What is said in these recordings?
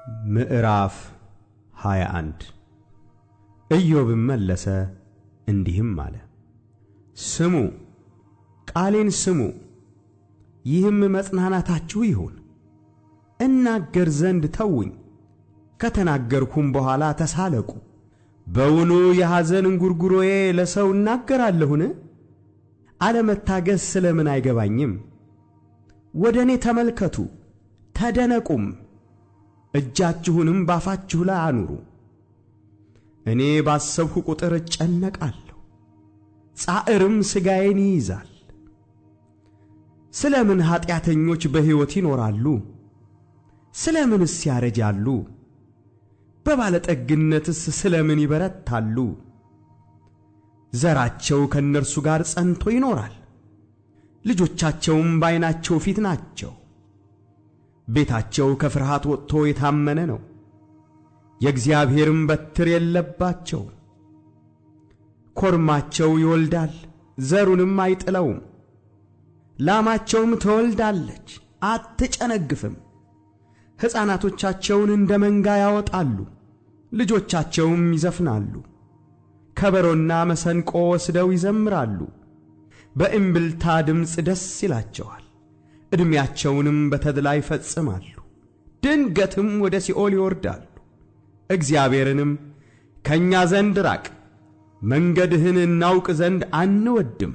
ምዕራፍ 21 ኢዮብም መለሰ እንዲህም አለ። ስሙ፣ ቃሌን ስሙ፣ ይህም መጽናናታችሁ ይሁን። እናገር ዘንድ ተውኝ፣ ከተናገርኩም በኋላ ተሳለቁ። በውኑ የሐዘን እንጉርጉሮዬ ለሰው እናገራለሁን? አለመታገስ ስለምን አይገባኝም? ወደ እኔ ተመልከቱ ተደነቁም፣ እጃችሁንም ባፋችሁ ላይ አኑሩ። እኔ ባሰብሁ ቁጥር እጨነቃለሁ፣ ጻዕርም ሥጋዬን ይይዛል። ስለምን ኀጢአተኞች በሕይወት ይኖራሉ? ስለምንስ ያረጃሉ? በባለጠግነትስ ስለምን ይበረታሉ? ዘራቸው ከእነርሱ ጋር ጸንቶ ይኖራል፣ ልጆቻቸውም በዓይናቸው ፊት ናቸው። ቤታቸው ከፍርሃት ወጥቶ የታመነ ነው፣ የእግዚአብሔርም በትር የለባቸው። ኮርማቸው ይወልዳል፣ ዘሩንም አይጥለውም። ላማቸውም ትወልዳለች፣ አትጨነግፍም። ሕፃናቶቻቸውን እንደ መንጋ ያወጣሉ፣ ልጆቻቸውም ይዘፍናሉ። ከበሮና መሰንቆ ወስደው ይዘምራሉ፣ በእምብልታ ድምፅ ደስ ይላቸዋል። ዕድሜያቸውንም በተድላ ይፈጽማሉ፣ ድንገትም ወደ ሲኦል ይወርዳሉ። እግዚአብሔርንም ከእኛ ዘንድ ራቅ፣ መንገድህን እናውቅ ዘንድ አንወድም።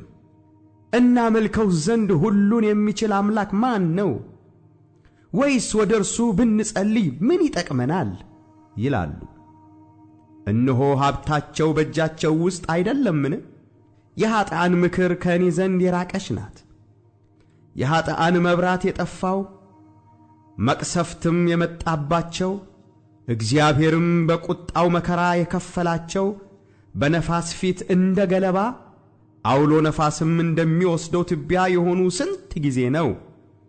እናመልከው ዘንድ ሁሉን የሚችል አምላክ ማን ነው? ወይስ ወደ እርሱ ብንጸልይ ምን ይጠቅመናል? ይላሉ። እነሆ ሀብታቸው በእጃቸው ውስጥ አይደለምን? የኀጥኣን ምክር ከእኔ ዘንድ የራቀች ናት። የኀጥኣን መብራት የጠፋው መቅሰፍትም የመጣባቸው እግዚአብሔርም በቁጣው መከራ የከፈላቸው በነፋስ ፊት እንደ ገለባ አውሎ ነፋስም እንደሚወስደው ትቢያ የሆኑ ስንት ጊዜ ነው?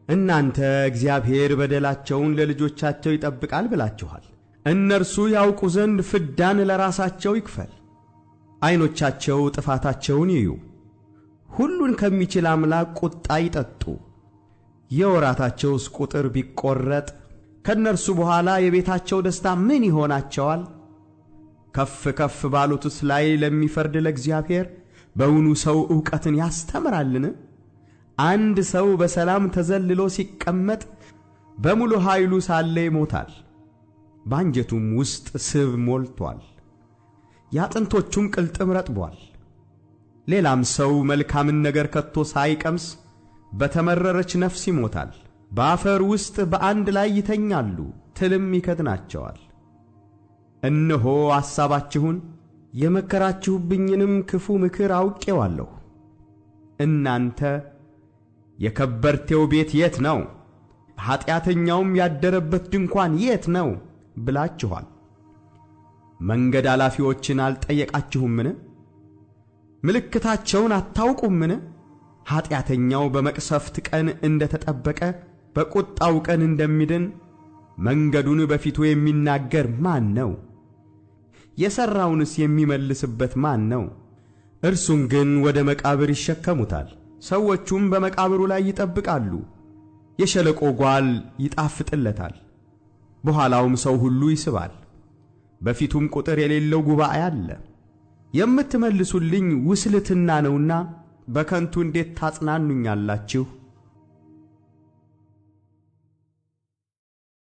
እናንተ እግዚአብሔር በደላቸውን ለልጆቻቸው ይጠብቃል ብላችኋል። እነርሱ ያውቁ ዘንድ ፍዳን ለራሳቸው ይክፈል። ዐይኖቻቸው ጥፋታቸውን ይዩ፣ ሁሉን ከሚችል አምላክ ቁጣ ይጠጡ። የወራታቸውስ ቁጥር ቢቈረጥ ከእነርሱ በኋላ የቤታቸው ደስታ ምን ይሆናቸዋል? ከፍ ከፍ ባሉትስ ላይ ለሚፈርድ ለእግዚአብሔር በውኑ ሰው ዕውቀትን ያስተምራልን? አንድ ሰው በሰላም ተዘልሎ ሲቀመጥ በሙሉ ኃይሉ ሳለ ይሞታል፣ በአንጀቱም ውስጥ ስብ ሞልቶአል፣ የአጥንቶቹም ቅልጥም ረጥቦአል። ሌላም ሰው መልካምን ነገር ከቶ ሳይቀምስ በተመረረች ነፍስ ይሞታል። በአፈር ውስጥ በአንድ ላይ ይተኛሉ፣ ትልም ይከድናቸዋል። እነሆ ሐሳባችሁን የመከራችሁብኝንም ክፉ ምክር አውቄዋለሁ። እናንተ የከበርቴው ቤት የት ነው? ኀጢአተኛውም ያደረበት ድንኳን የት ነው ብላችኋል። መንገድ አላፊዎችን አልጠየቃችሁምን? ምልክታቸውን አታውቁምን? ኀጢአተኛው በመቅሰፍት ቀን እንደ ተጠበቀ በቁጣው ቀን እንደሚድን መንገዱን በፊቱ የሚናገር ማን ነው? የሠራውንስ የሚመልስበት ማን ነው? እርሱን ግን ወደ መቃብር ይሸከሙታል፣ ሰዎቹም በመቃብሩ ላይ ይጠብቃሉ። የሸለቆ ጓል ይጣፍጥለታል፣ በኋላውም ሰው ሁሉ ይስባል። በፊቱም ቁጥር የሌለው ጉባኤ አለ። የምትመልሱልኝ ውስልትና ነውና በከንቱ እንዴት ታጽናኑኛላችሁ?